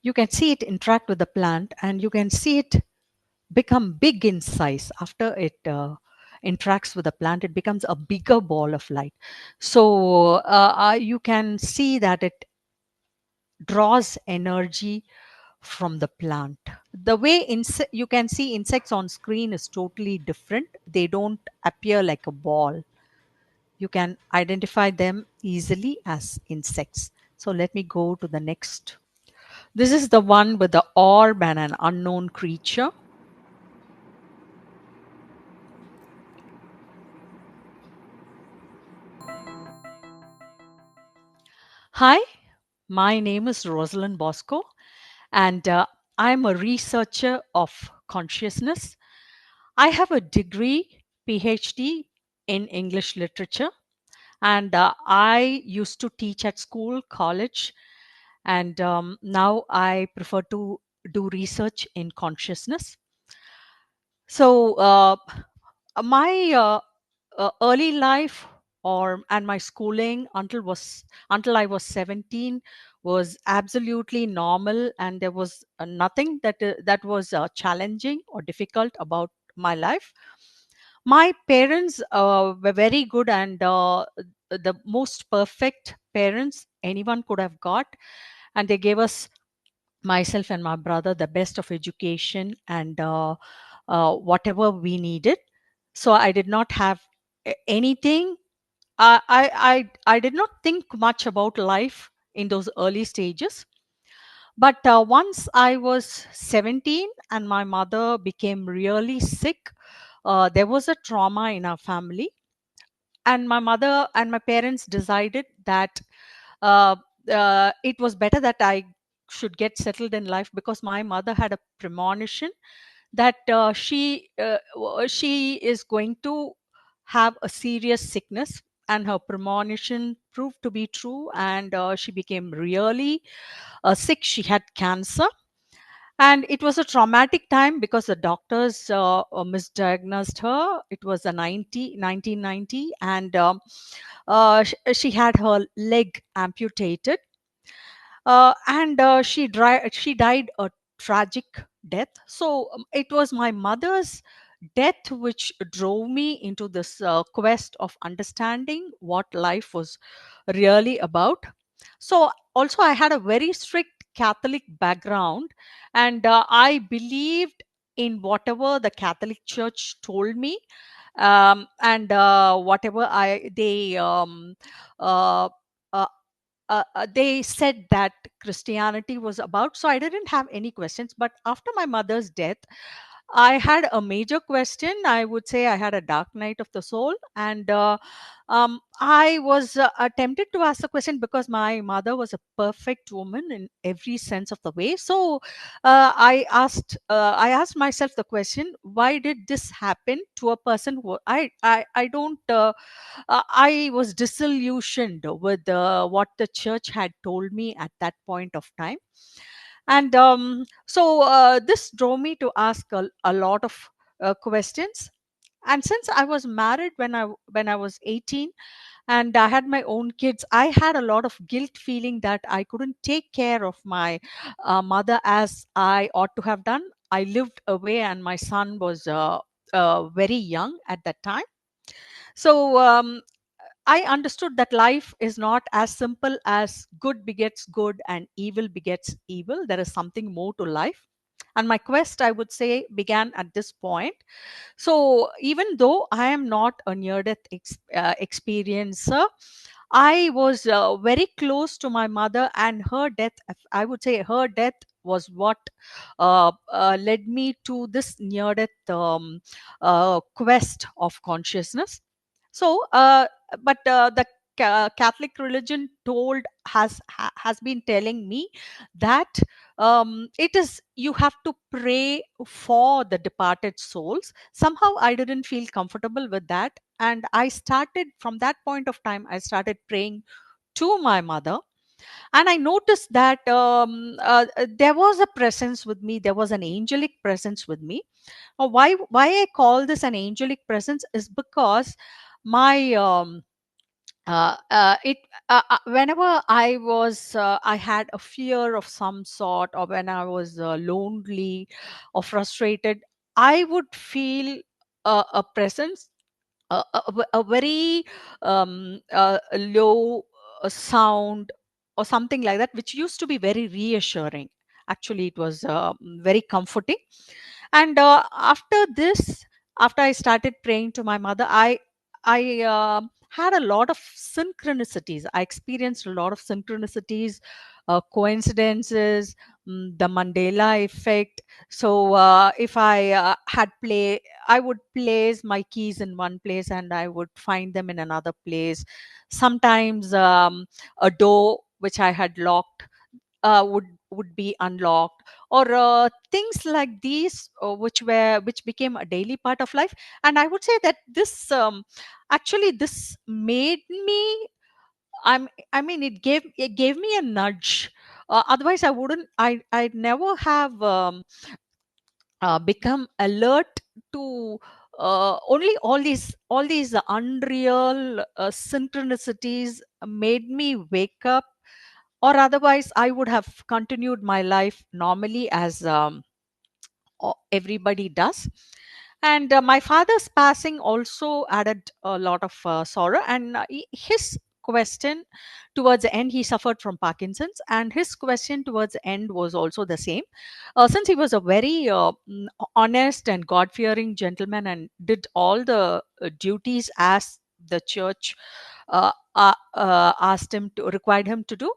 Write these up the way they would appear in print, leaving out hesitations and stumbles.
you can see it interact with the plant, and you can see it become big in size after it interacts with the plant. It becomes a bigger ball of light. So you can see that it draws energy from the plant. The way you can see insects on screen is totally different. They don't appear like a ball. You can identify them easily as insects. So let me go to the next. This is the one with the orb and an unknown creature. Hi, my name is Rosaline Bosco, and I'm a researcher of consciousness. I have a degree, PhD in English literature, and I used to teach at school, college, and now I prefer to do research in consciousness. So, my early life or and my schooling until I was 17 was absolutely normal, and there was nothing that was challenging or difficult about my life. My parents were very good, and the most perfect parents anyone could have got, and they gave us, myself and my brother, the best of education and whatever we needed. So I did not have anything. I did not think much about life in those early stages. But once I was 17 and my mother became really sick, there was a trauma in our family. And my mother and my parents decided that uh, it was better that I should get settled in life, because my mother had a premonition that she is going to have a serious sickness, and her premonition proved to be true, and she became really sick. She had cancer, and it was a traumatic time because the doctors misdiagnosed her. It was a 1990, and she had her leg amputated, and she died a tragic death. So it was my mother's death which drove me into this quest of understanding what life was really about. So also I had a very strict Catholic background, and I believed in whatever the Catholic Church told me, and whatever I uh, uh, they said that Christianity was about. So I didn't have any questions. But after my mother's death, I had a major question. I would say I had a dark night of the soul, and I was tempted to ask the question, because my mother was a perfect woman in every sense of the way. So I asked myself the question: why did this happen to a person who I don't I was disillusioned with what the church had told me at that point of time. And so this drove me to ask a lot of questions. And since I was married when I was 18, and I had my own kids, I had a lot of guilt, feeling that I couldn't take care of my mother as I ought to have done. I lived away, and my son was very young at that time. So I understood that life is not as simple as good begets good and evil begets evil. There is something more to life. And my quest, I would say, began at this point. So even though I am not a near death experiencer, I was very close to my mother, and her death, I would say, her death was what led me to this near death quest of consciousness. So, but the Catholic religion has been telling me that it is, you have to pray for the departed souls. Somehow I didn't feel comfortable with that, and I started, from that point of time, I started praying to my mother. And I noticed that there was a presence with me. There was an angelic presence with me. Why I call this an angelic presence is because my it Whenever I had a fear of some sort, or when I was lonely or frustrated, I would feel a presence, a very low sound or something like that, which used to be very reassuring. Actually, it was very comforting. And after I started praying to my mother, I had a lot of synchronicities. I experienced a lot of synchronicities, coincidences, the Mandela effect. So if I had play I would place my keys in one place and I would find them in another place. Sometimes a door which I had locked would be unlocked, or things like these, which became a daily part of life. And I would say that this actually this made me, I mean, it gave me a nudge. Otherwise I wouldn't I'd never have become alert to only all these unreal synchronicities made me wake up, or otherwise I would have continued my life normally as everybody does. And my father's passing also added a lot of sorrow. And his question towards the end, he suffered from Parkinson's, and his question towards the end was also the same. Since he was a very honest and God-fearing gentleman and did all the duties as the church asked him to required him to do,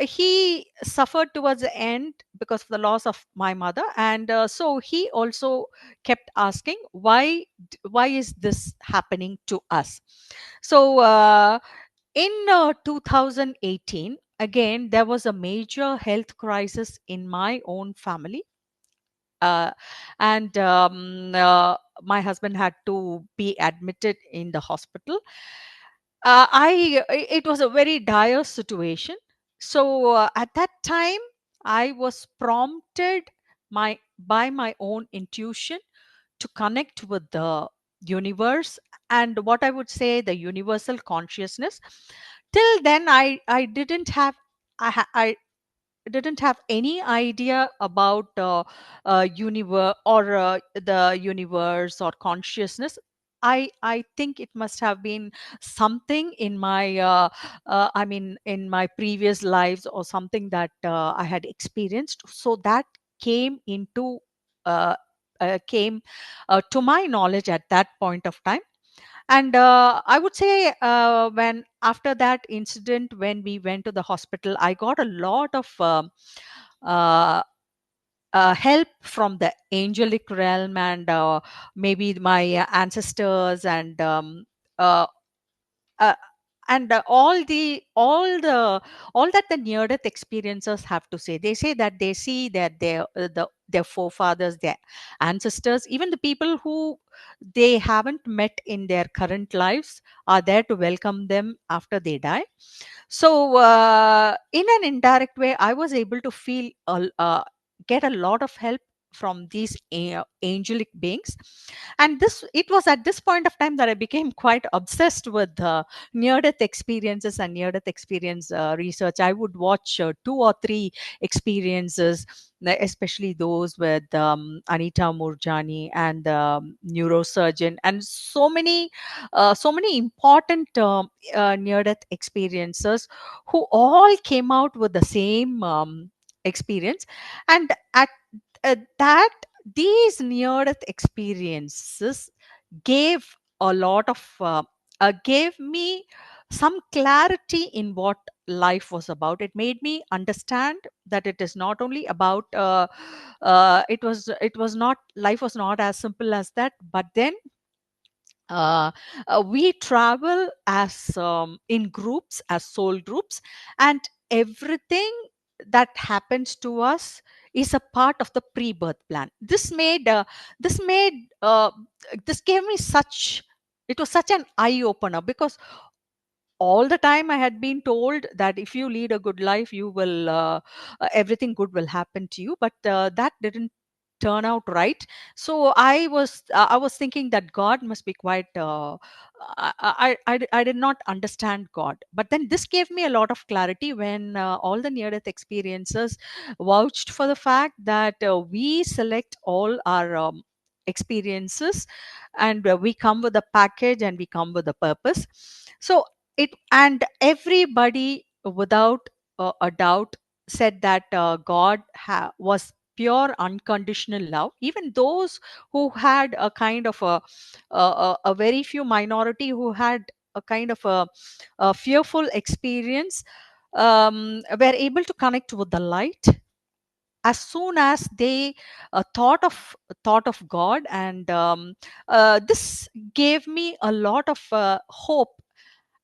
he suffered towards the end because of the loss of my mother. And so he also kept asking, why is this happening to us? So in 2018, again there was a major health crisis in my own family. uh, and my husband had to be admitted in the hospital. It was a very dire situation. So at that time, I was prompted by my own intuition to connect with the universe, and what I would say, the universal consciousness. Till then, I didn't have any idea about universe, or the universe or consciousness. I think it must have been something in my I mean, in my previous lives, or something that I had experienced, so that came into uh, came to my knowledge at that point of time. And I would say, when after that incident, when we went to the hospital, I got a lot of uh, help from the angelic realm, and maybe my ancestors, uh, uh, and all that the near death experiencers have to say. They say that they see that their forefathers, their ancestors, even the people who they haven't met in their current lives, are there to welcome them after they die. So in an indirect way, I was able to get a lot of help from these angelic beings. And this it was at this point of time that I became quite obsessed with near death experiences and near death experience research. I would watch two or three experiences, especially those with Anita Moorjani and neurosurgeon, and so many important near death experiences, who all came out with the same experience. And at that these near death experiences gave a lot of gave me some clarity in what life was about. It made me understand that it is not only about it was not life was not as simple as that. But then uh, we travel as in groups, as soul groups, and everything that happens to us is a part of the pre-birth plan. This made this gave me such it was such an eye opener, because all the time I had been told that if you lead a good life, you will everything good will happen to you. But that didn't turn out right. So I was thinking that God must be quite I did not understand God. But then this gave me a lot of clarity when all the near death experiences vouched for the fact that we select all our experiences, and we come with a package and we come with a purpose. So it and everybody without a doubt said that God was pure unconditional love. Even those who had a kind of a very few minority who had a kind of a fearful experience, were able to connect with the light as soon as they thought of God. And this gave me a lot of hope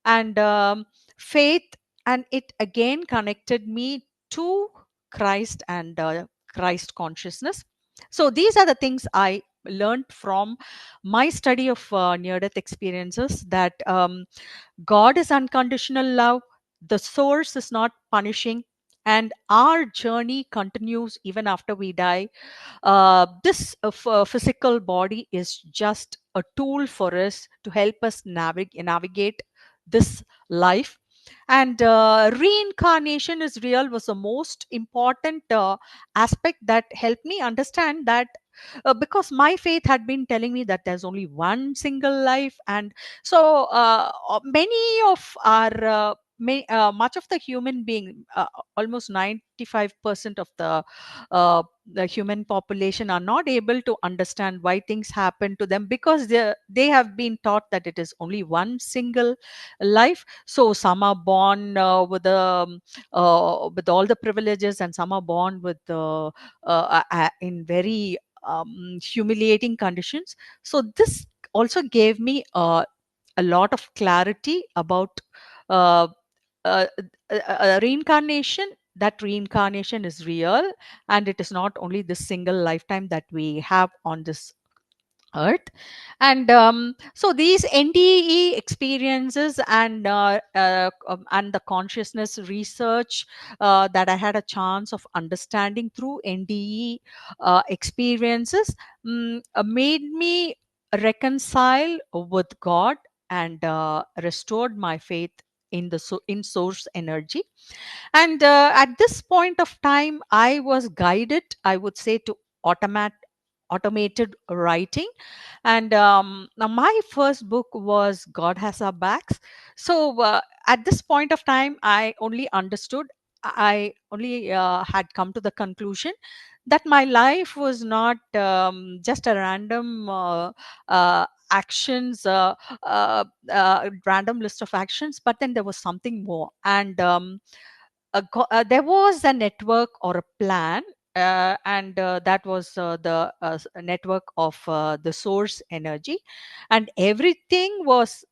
and faith, and it again connected me to Christ and Christ consciousness. So these are the things I learned from my study of near death experiences, that God is unconditional love, the source is not punishing, and our journey continues even after we die. This physical body is just a tool for us to help us navigate this life. And reincarnation is real was the most important aspect that helped me understand that, because my faith had been telling me that there's only one single life. And so many of our much of the human being, almost 95% of the human population are not able to understand why things happen to them, because they have been taught that it is only one single life. So some are born with all the privileges, and some are born with in very humiliating conditions. So this also gave me a lot of clarity about uh, uh, reincarnation, that reincarnation is real, and it is not only this single lifetime that we have on this earth. And so these NDE experiences and the consciousness research that I had a chance of understanding through NDE experiences made me reconcile with God, and restored my faith in source energy. And at this point of time, I was guided, I would say, to automated writing. And now my first book was God Has Our Backs. So at this point of time, I only had come to the conclusion that my life was not just a actions random list of actions, but then there was something more. And there was a network or a plan, and that was network of the source energy, and everything was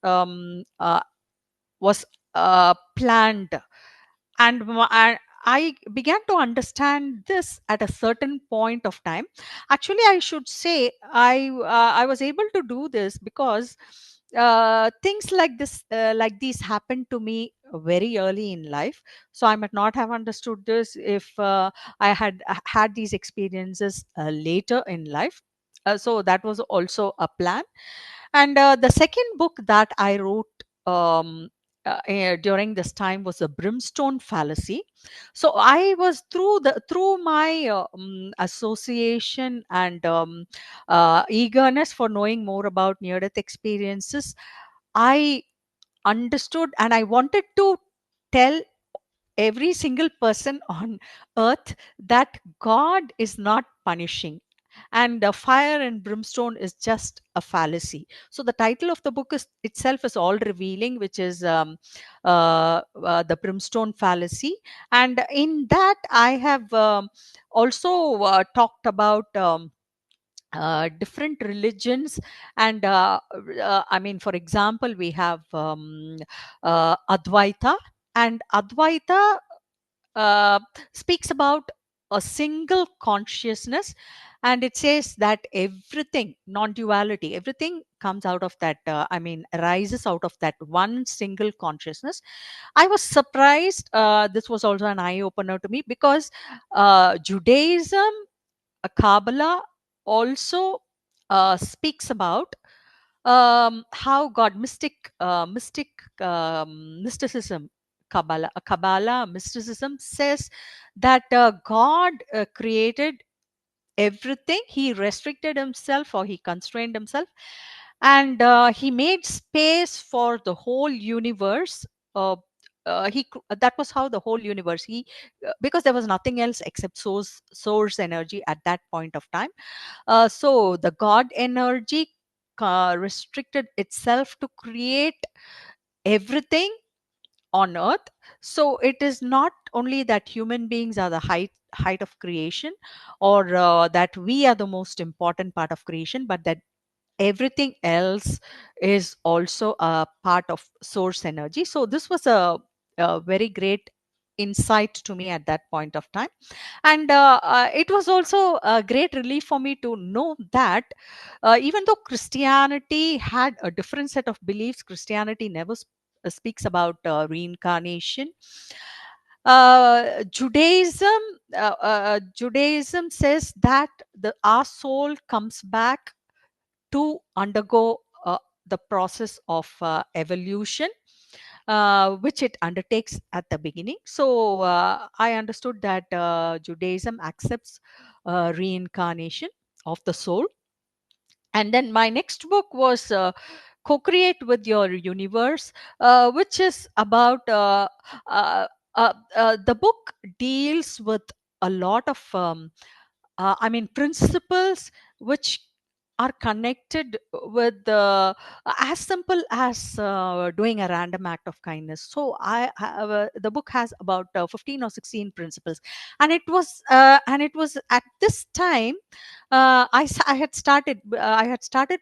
planned. And I began to understand this at a certain point of time. Actually, I should say I was able to do this because things like these happened to me very early in life. So I might not have understood this if I had had these experiences later in life. So that was also a plan. And the second book that I wrote during this time was the Brimstone Fallacy. So I was through my association and eagerness for knowing more about near death experiences. I understood and I wanted to tell every single person on earth that God is not punishing, and fire and brimstone is just a fallacy. So the title of the book is itself is all revealing, which is the Brimstone Fallacy. And in that I have also talked about different religions. And I mean, for example, we have Advaita. And Advaita uh, speaks about a single consciousness, and it says that everything, non-duality, everything comes out of that, I mean, arises out of that one single consciousness. I was surprised. This was also an eye opener to me, because Judaism, Kabbalah, also speaks about how God, mysticism, Kabbalah mysticism says that God created everything. He restricted himself, or he constrained himself, and he made space for the whole universe. uh, that was how the whole universe, he because there was nothing else except source energy at that point of time. So the God energy restricted itself to create everything on earth. So it is not only that human beings are the height of creation, or that we are the most important part of creation, but that everything else is also a part of source energy. So this was a very great insight to me at that point of time. And it was also a great relief for me to know that even though Christianity had a different set of beliefs, Christianity never speaks about reincarnation. Judaism says that our soul comes back to undergo the process of evolution, which it undertakes at the beginning. So I understood that Judaism accepts reincarnation of the soul. And then my next book was Co-Create with Your Universe, which is about uh, the book deals with a lot of principles which are connected with as simple as doing a random act of kindness. So the book has about 15 or 16 principles, and it was at this time I had started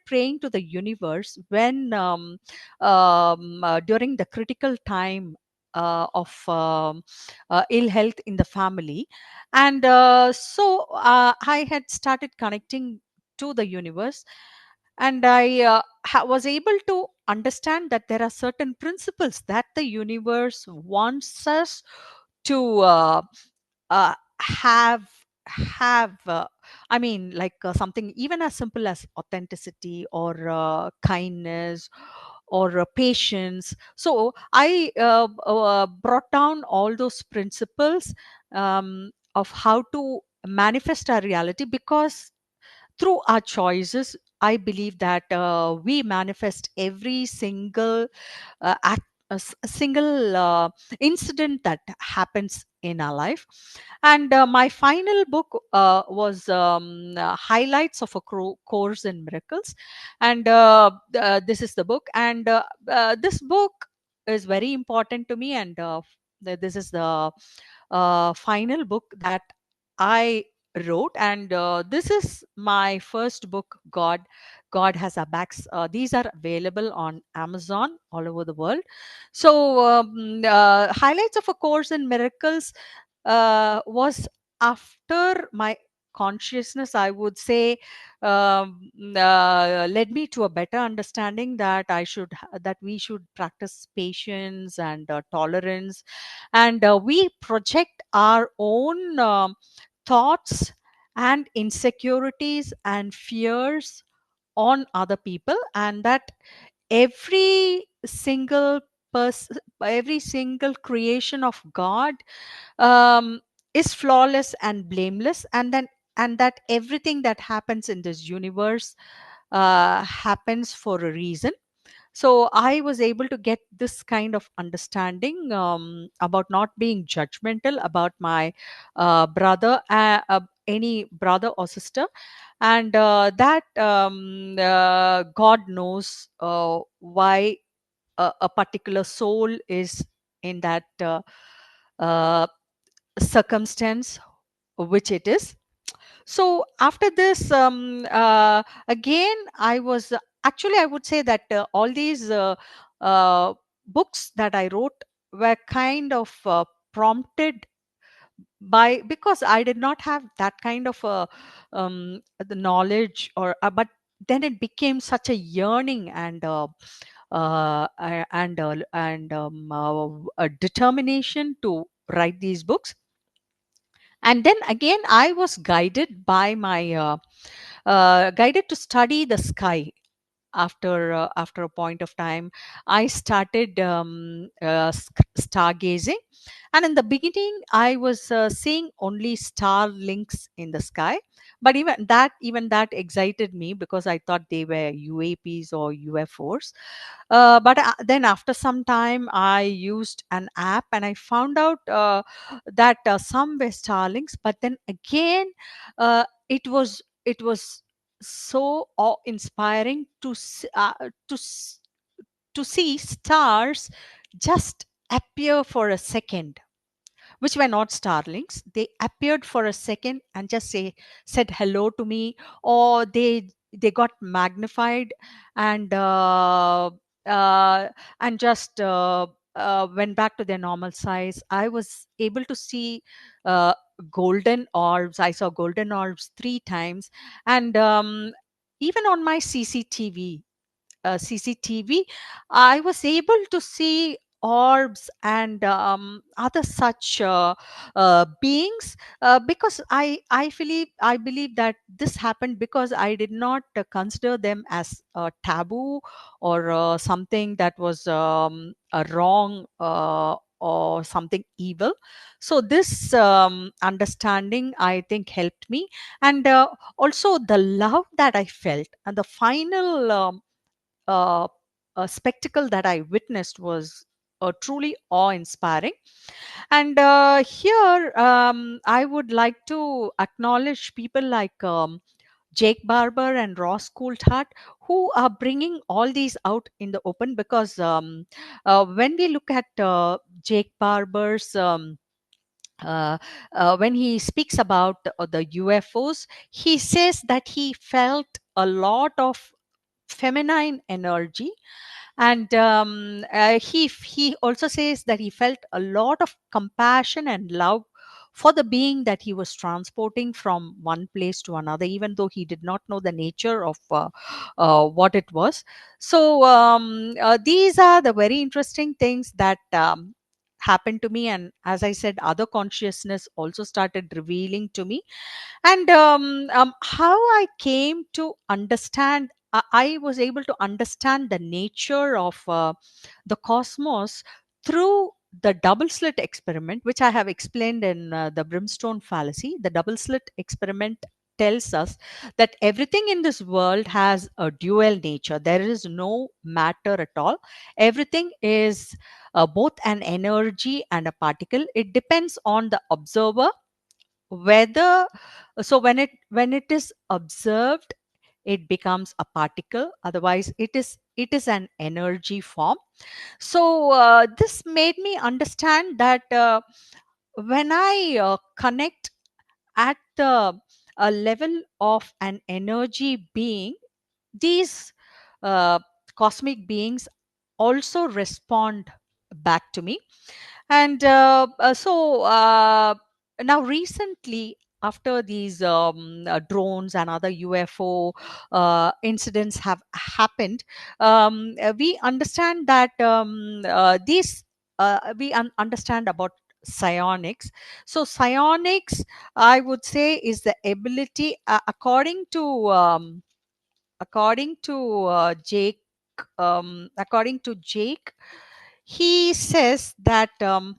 praying to the universe when during the critical time of ill health in the family. And so I had started connecting to the universe, and I was able to understand that there are certain principles that the universe wants us to have something even as simple as authenticity, or kindness, or patience. So I brought down all those principles of how to manifest our reality, because through our choices, I believe that we manifest every single act, a single incident that happens in our life. And my final book was Highlights of a Course in Miracles. And this is the book. And this book is very important to me. And this is the final book that I wrote. And this is my first book, God Has Our Backs. These are available on Amazon all over the world. So Highlights of a Course in Miracles was after my consciousness, I would say, led me to a better understanding that that we should practice patience and tolerance. And we project our own thoughts and insecurities and fears on other people, and that every single person, every single creation of God um, is flawless and blameless. And that everything that happens in this universe happens for a reason. So I was able to get this kind of understanding about not being judgmental about my brother, any brother or sister. And that God knows why a particular soul is in that uh, circumstance which it is. So after this, again, I was actually, I would say that all these uh, books that I wrote were kind of prompted by, because I did not have that kind of the knowledge, or but then it became such a yearning and a determination to write these books. And then again, I was guided by my guided to study the sky. After a point of time, I started stargazing, and in the beginning I was seeing only star links in the sky. But even that excited me, because I thought they were UAPs or UFOs. But then after some time, I used an app and I found out that some were starlinks, but then again, it was so awe-inspiring to see stars just appear for a second, which were not starlings. They appeared for a second and just said hello to me, or they got magnified and uh, just went back to their normal size. I was able to see uh, golden orbs. I saw golden orbs 3 times, and even on my CCTV, I was able to see orbs and other such beings, because I believe that this happened because I did not consider them as taboo, or something that was a wrong, or something evil. So this understanding, I think, helped me. And also the love that I felt, and the final uh, spectacle that I witnessed was truly awe-inspiring. And here, I would like to acknowledge people like Jake Barber and Ross Coulthard, who are bringing all these out in the open. Because when we look at Jake Barber's when he speaks about the UFOs, he says that he felt a lot of feminine energy. And he also says that he felt a lot of compassion and love for the being that he was transporting from one place to another, even though he did not know the nature of what it was. So these are the very interesting things that happened to me. And as I said, other consciousness also started revealing to me. And how I came to understand, I was able to understand the nature of the cosmos through the double slit experiment, which I have explained in the Brimstone Fallacy. The double slit experiment tells us that everything in this world has a dual nature. There is no matter at all. Everything is both an energy and a particle. It depends on the observer, whether, so when it is observed, it becomes a particle. Otherwise, it is an energy form. So this made me understand that when I connect at the level of an energy being, these uh, cosmic beings also respond back to me. And now recently, after these drones and other UFO incidents have happened, we understand that these we understand about psionics. So psionics, I would say, is the ability, according to Jake, he says that um,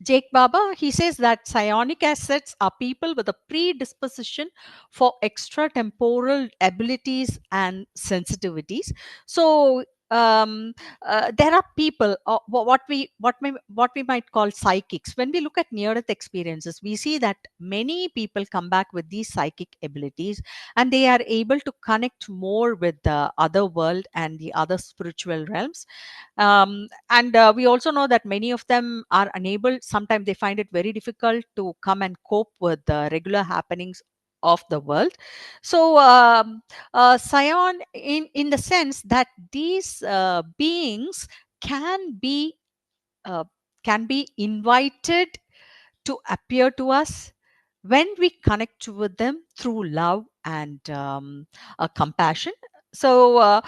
Jake Baba, he says that psionic assets are people with a predisposition for extratemporal abilities and sensitivities. So there are people, what we might call psychics. When we look at near-death experiences, we see that many people come back with these psychic abilities, and they are able to connect more with the other world and the other spiritual realms. And we also know that many of them are unable, sometimes they find it very difficult to come and cope with the regular happenings of the world. So Scion, in the sense that these beings can be uh, can be invited to appear to us when we connect with them through love and compassion. So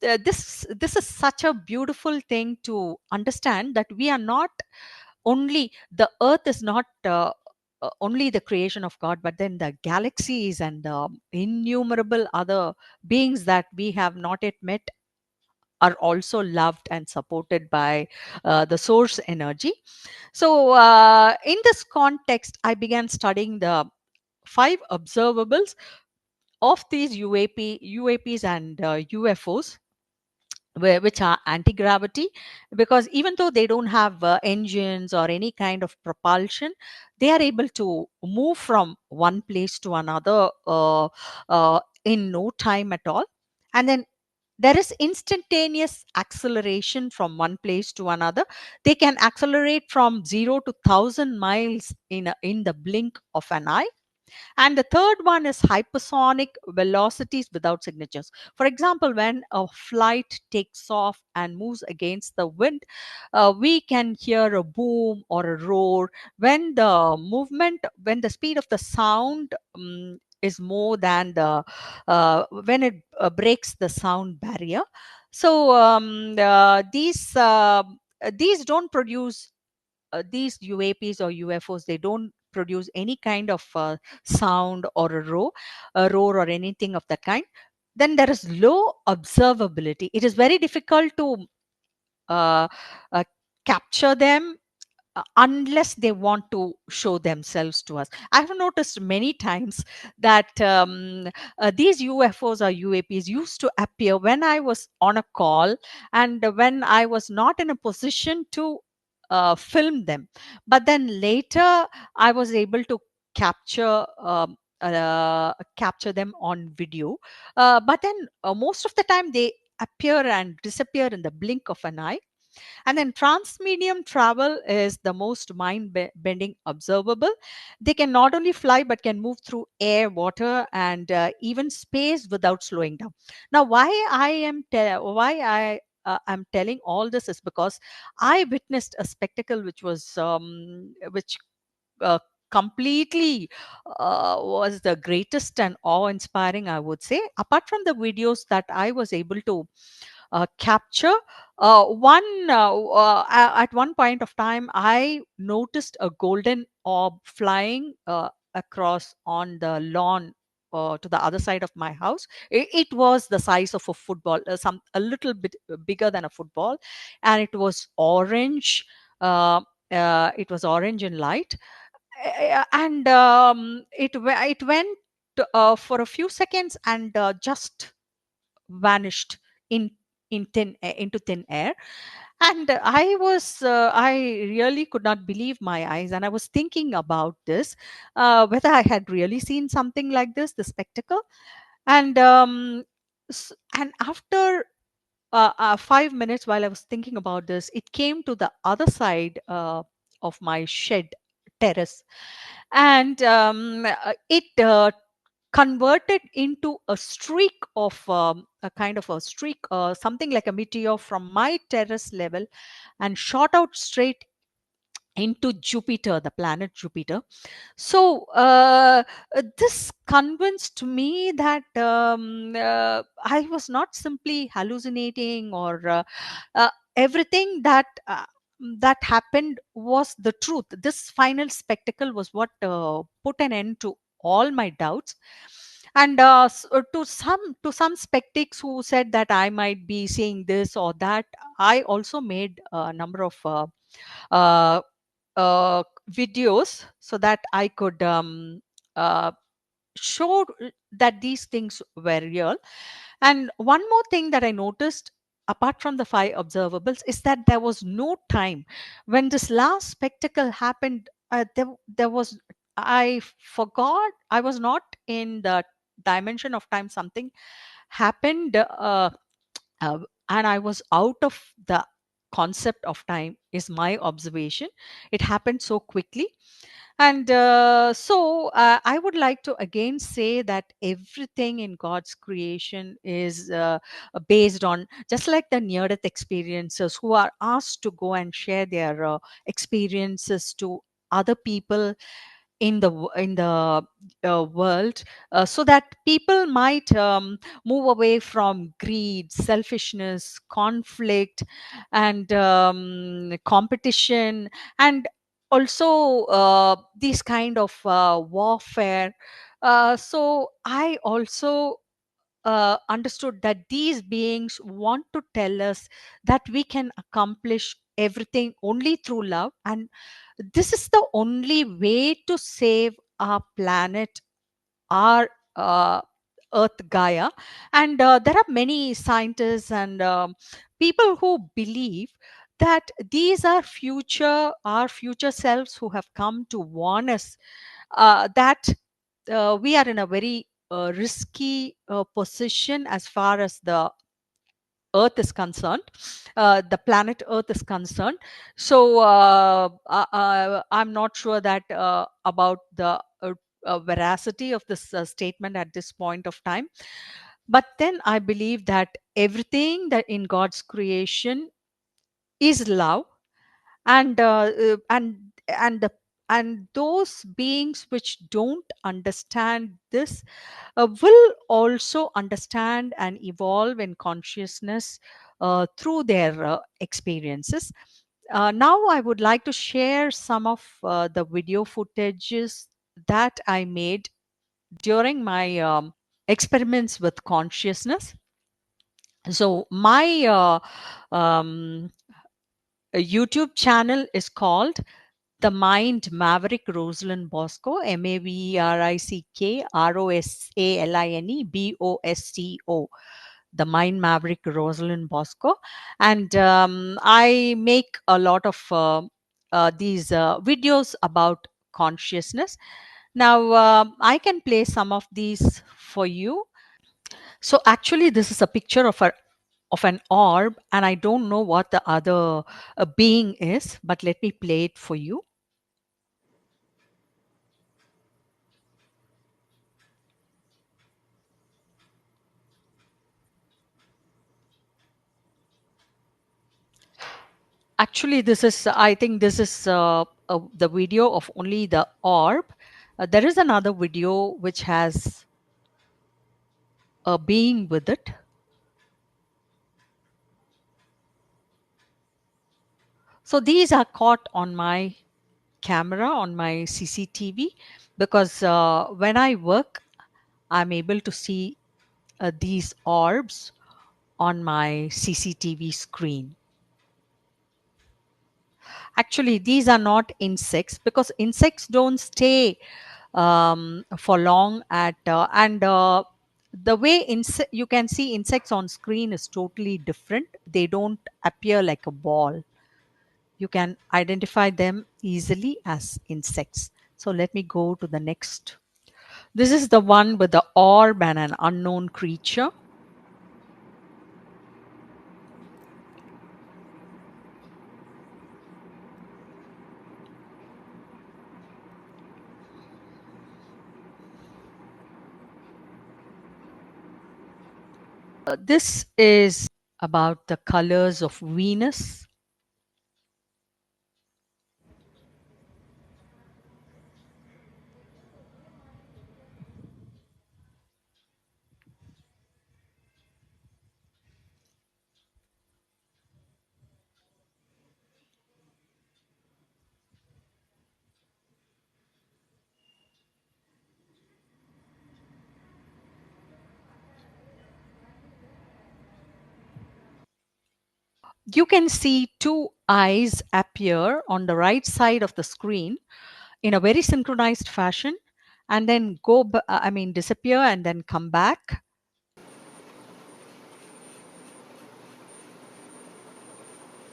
this is such a beautiful thing to understand, that we are not only, the earth is not only the creation of God, but then the galaxies and the innumerable other beings that we have not yet met are also loved and supported by the source energy. So, in this context, I began studying the 5 observables of these UAPs and UFOs, which are anti-gravity, because even though they don't have engines or any kind of propulsion, they are able to move from one place to another in no time at all. And then there is instantaneous acceleration from one place to another. They can accelerate from 0 to 1,000 miles in the blink of an eye. And the third one is hypersonic velocities without signatures. For example, when a flight takes off and moves against the wind, we can hear a boom or a roar. When the speed of the sound is more than when it breaks the sound barrier. So these don't produce these UAPs or UFOs, they don't produce any kind of sound or a roar or anything of that kind. Then there is low observability. It is very difficult to uh, uh, capture them unless they want to show themselves to us. I've noticed many times that these UFOs or UAPs used to appear when I was on a call and when I was not in a position to film them. But then later, I was able to capture. Capture them on video, but then most of the time they appear and disappear in the blink of an eye. And then transmedium travel is the most mind bending observable. They can not only fly but can move through air, water, and even space without slowing down. Now, why I am telling all this is because I witnessed a spectacle which uh, completely was the greatest and awe-inspiring, I would say. Apart from the videos that I was able to capture. At one point of time, I noticed a golden orb flying across on the lawn. To the other side of my house, it was the size of a football, a little bit bigger than a football, and it was orange. Uh, it was orange in light, and it went for a few seconds and just vanished in into thin air. And I really could not believe my eyes, and I was thinking about this, whether I had really seen something like this, the spectacle. And and after 5 minutes, while I was thinking about this, it came to the other side of my shed terrace, and it converted into a streak of a kind of a streak, something like a meteor from my terrace level, and shot out straight into Jupiter, the planet Jupiter. So this convinced me that I was not simply hallucinating, or everything that happened was the truth. This final spectacle was what put an end to all my doubts. And to some skeptics who said that I might be seeing this or that, I also made a number of uh, videos so that I could uh, show that these things were real. And one more thing that I noticed, apart from the 5 observables, is that there was no time when this last spectacle happened. There was, I forgot, I was not in the dimension of time. Something happened, uh, and I was out of the concept of time, is my observation. It happened so quickly. And I would like to again say that everything in God's creation is based on, just like the near death experiences who are asked to go and share their experiences to other people in the world, so that people might move away from greed, selfishness, conflict, and competition, and also these kind of warfare. So I also understood that these beings want to tell us that we can accomplish everything only through love, and this is the only way to save our planet, our Earth Gaia. And there are many scientists and people who believe that these are our future selves who have come to warn us that we are in a very risky position as far as the Earth is concerned, the planet Earth is concerned. So I'm not sure that about the veracity of this statement at this point of time. But then I believe that everything that in God's creation is love, and and those beings which don't understand this will also understand and evolve in consciousness through their experiences. Now I would like to share some of the video footages that I made during my experiments with consciousness. So my YouTube channel is called The Mind Maverick Rosaline Bosco, MAVRICK ROSALINE BOSCO, The Mind Maverick Rosaline Bosco. And I make a lot of these videos about consciousness. Now, I can play some of these for you. So, actually, this is a picture of an orb, and I don't know what the other being is, but let me play it for you. Actually, I think this is the video of only the orb. There is another video which has a being with it. So these are caught on my camera, on my CCTV, because when I work, I'm able to see these orbs on my CCTV screen. Actually, these are not insects, because insects don't stay for long at and the way you can see insects on screen is totally different. They don't appear like a ball. You can identify them easily as insects. So let me go to the next. This is the one with the orb and an unknown creature. This is about the colors of Venus. You can see two eyes appear on the right side of the screen in a very synchronized fashion, and then disappear and then come back.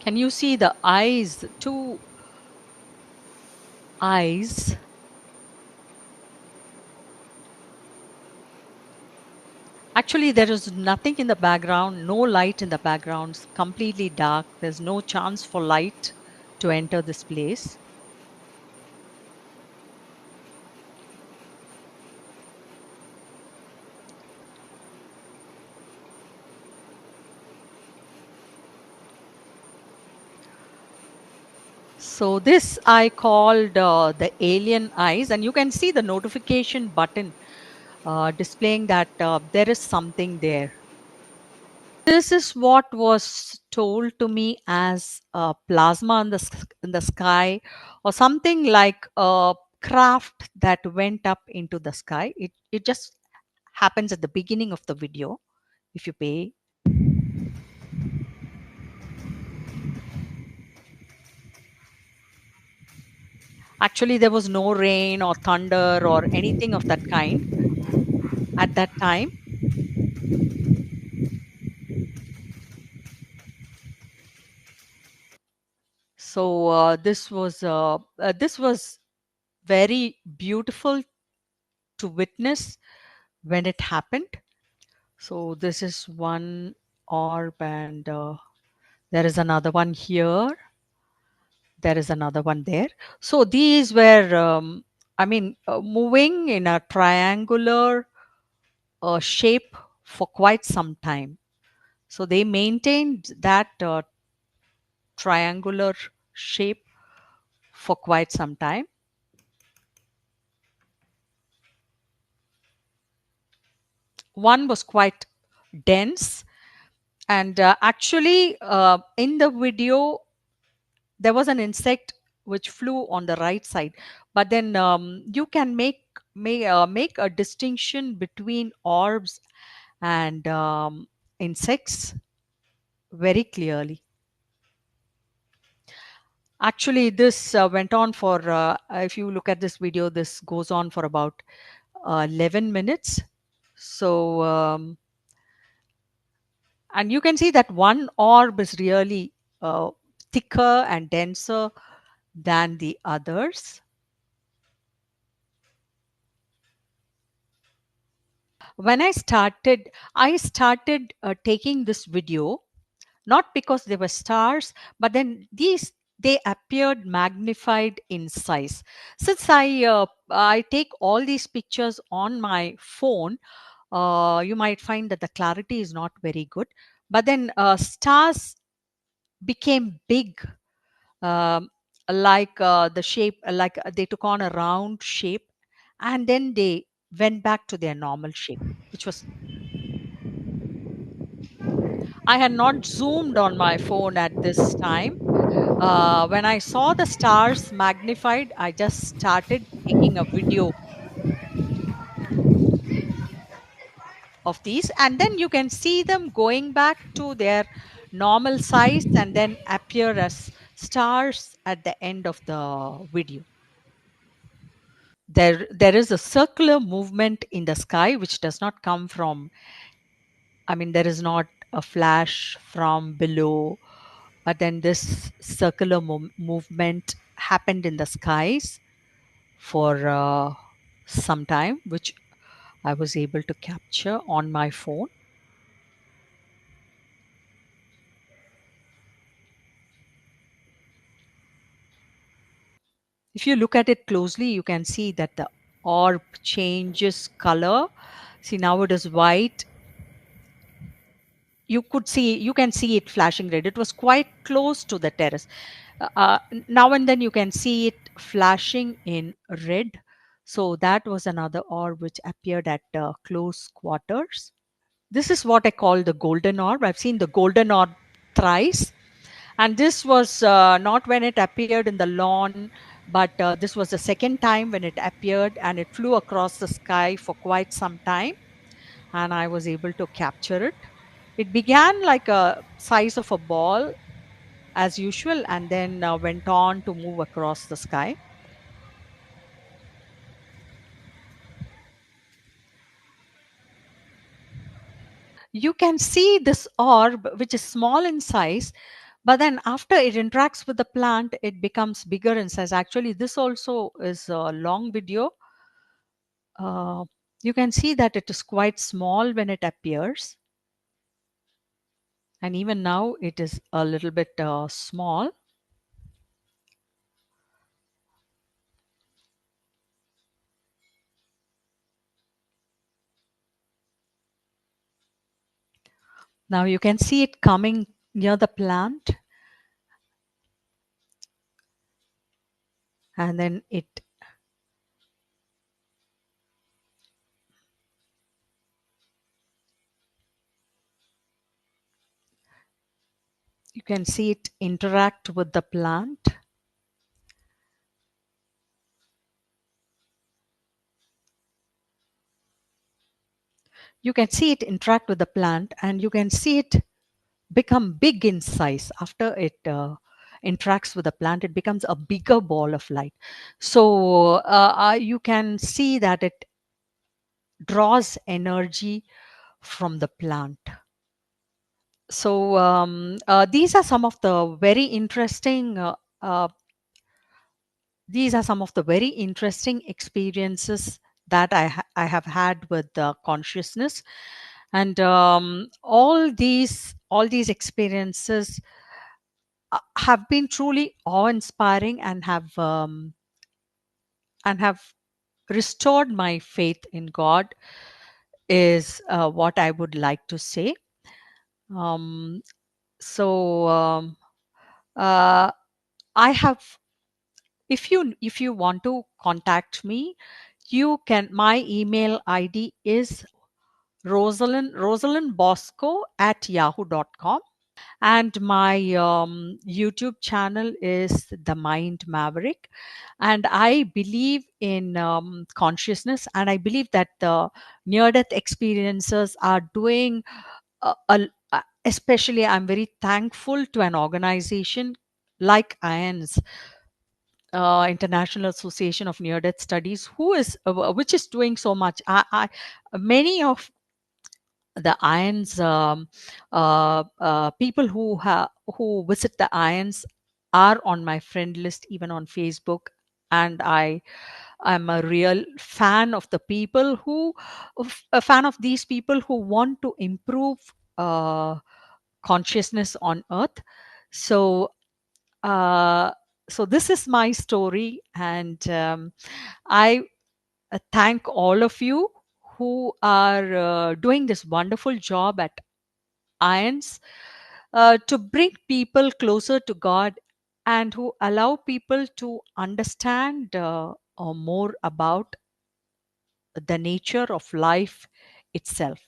Can you see the eyes, two eyes? Actually, there is nothing in the background, no light in the background, it's completely dark. There's no chance for light to enter this place. So this I called the alien eyes, and you can see the notification button displaying that there is something there. This is what was told to me as plasma in the sky, or something like a craft that went up into the sky. It just happens at the beginning of the video if you pay. Actually, there was no rain or thunder or anything of that kind at that time. So this was very beautiful to witness when it happened. So this is one orb, and there is another one here. There is another one there. So these were, moving in a triangular shape for quite some time. So they maintained that triangular shape for quite some time. One was quite dense, and actually, in the video, there was an insect which flew on the right side, but then you can make a distinction between orbs and insects very clearly. Actually, this went on for, if you look at this video, this goes on for about 11 minutes. So, and you can see that one orb is really uh, thicker and denser than the others. When I started taking this video, not because they were stars, but then they appeared magnified in size. Since I take all these pictures on my phone, you might find that the clarity is not very good. But then stars became big, um, like the shape, like they took on a round shape, and then they went back to their normal shape, which was, I had not zoomed on my phone at this time. When I saw the stars magnified, I just started taking a video of these, and then you can see them going back to their normal size and then appear as stars at the end of the video. There is a circular movement in the sky which does not come from, there is not a flash from below, but then this circular movement happened in the skies for some time, which I was able to capture on my phone. If you look at it closely, you can see that the orb changes color. See, now it is white. You can see it flashing red. It was quite close to the terrace. Now and then you can see it flashing in red. So that was another orb which appeared at close quarters. This is what I call the golden orb. I've seen the golden orb thrice. And this was not when it appeared in the lawn, but this was the second time when it appeared, and it flew across the sky for quite some time. And I was able to capture it. It began like a size of a ball as usual, and then went on to move across the sky. You can see this orb, which is small in size, but then after it interacts with the plant, it becomes bigger in size. Actually, this also is a long video. Uh, you can see that it is quite small when it appears. And even now, it is a little bit small. Now you can see it coming near the plant, and then you can see it interact with the plant. You can see it interact with the plant, and you can see it become big in size after it interacts with the plant. It becomes a bigger ball of light. So you can see that it draws energy from the plant. So these are some of the very interesting experiences that I have had with consciousness. And all these experiences have been truly awe-inspiring, and have restored my faith in God, is what I would like to say. Um, so uh, I have, if you want to contact me, you can. My email ID is Rosaline Bosco at yahoo.com. And my YouTube channel is The Mind Maverick. And I believe in consciousness, and I believe that the near death experiences are doing especially, I'm very thankful to an organization like IANS, International Association of Near Death Studies, which is doing so much. Many of the ions people who visit the ions are on my friend list, even on Facebook. And I'm a real fan of the people a fan of these people who want to improve uh, consciousness on earth. So uh, so this is my story, and I thank all of you who are doing this wonderful job at IANS, to bring people closer to God, and who allow people to understand more about the nature of life itself.